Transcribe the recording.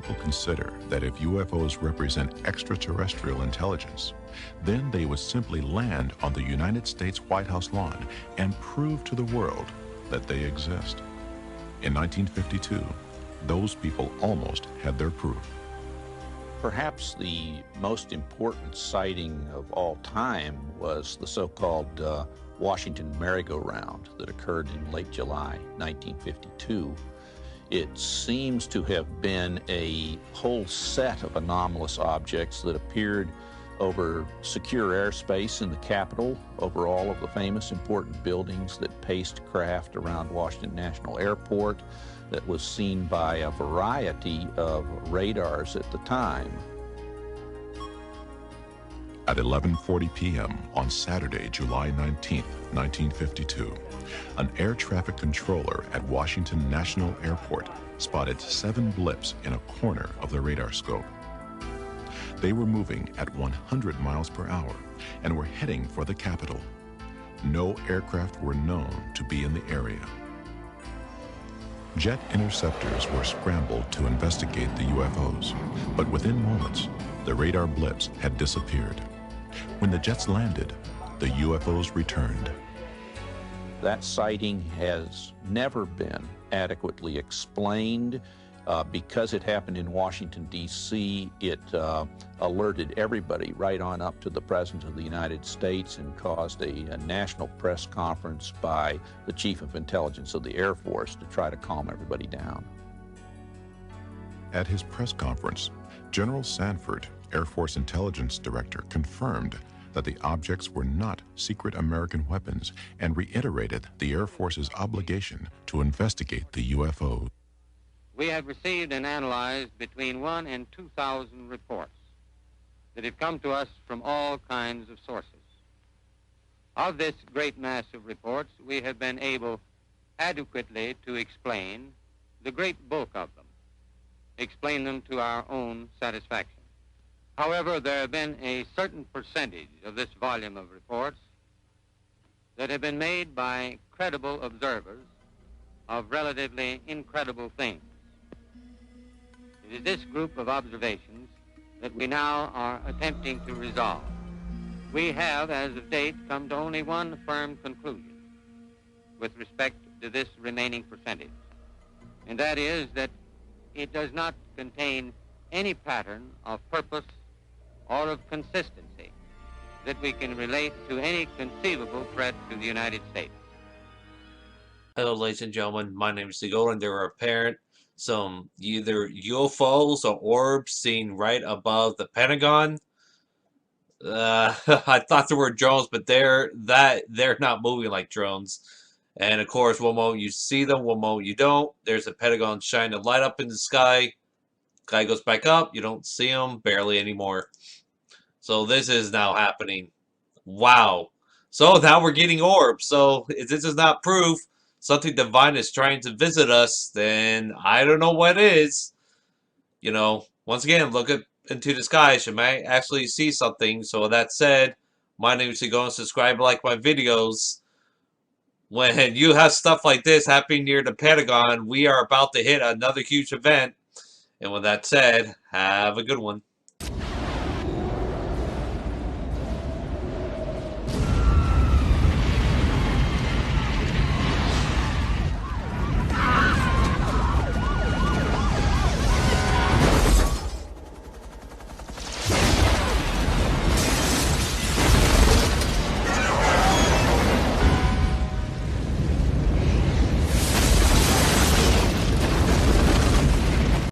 people consider that if UFOs represent extraterrestrial intelligence, then they would simply land on the United States White House lawn and prove to the world that they exist. In 1952, those people almost had their proof. Perhaps the most important sighting of all time was the so-called Washington merry-go-round that occurred in late July 1952. It seems to have been a whole set of anomalous objects that appeared over secure airspace in the Capitol, over all of the famous important buildings that paced craft around Washington National Airport, that was seen by a variety of radars at the time. At 11:40 p.m. on Saturday, July 19, 1952, an air traffic controller at Washington National Airport spotted 7 blips in a corner of the radar scope. They were moving at 100 miles per hour and were heading for the Capitol. No aircraft were known to be in the area. Jet interceptors were scrambled to investigate the UFOs, but within moments, the radar blips had disappeared. When the jets landed, the UFOs returned. That sighting has never been adequately explained. Because it happened in Washington, D.C., it alerted everybody right on up to the President of the United States and caused a national press conference by the Chief of Intelligence of the Air Force to try to calm everybody down. At his press conference, General Sanford, Air Force Intelligence Director, confirmed that the objects were not secret American weapons and reiterated the Air Force's obligation to investigate the UFOs. We have received and analyzed between 1,000 and 2,000 reports that have come to us from all kinds of sources. Of this great mass of reports, we have been able adequately to explain the great bulk of them, explain them to our own satisfaction. However, there have been a certain percentage of this volume of reports that have been made by credible observers of relatively incredible things. It is this group of observations that we now are attempting to resolve. We have, as of date, come to only one firm conclusion with respect to this remaining percentage, and that is that it does not contain any pattern of purpose or of consistency that we can relate to any conceivable threat to the United States. Hello, ladies and gentlemen. My name is Seagull, and there are apparent some either UFOs or orbs seen right above the Pentagon. I thought there were drones, but they're not moving like drones. And of course, one moment you see them, one moment you don't. There's a Pentagon shining a light up in the sky. Guy goes back up, you don't see him barely anymore. So this is now happening. Wow. So now we're getting orbs. So if this is not proof something divine is trying to visit us, then I don't know what is. You know, once again, look into the skies. You might actually see something. So with that said, my name is Seagull, and subscribe and like my videos. When you have stuff like this happening near the Pentagon, we are about to hit another huge event. And with that said, have a good one.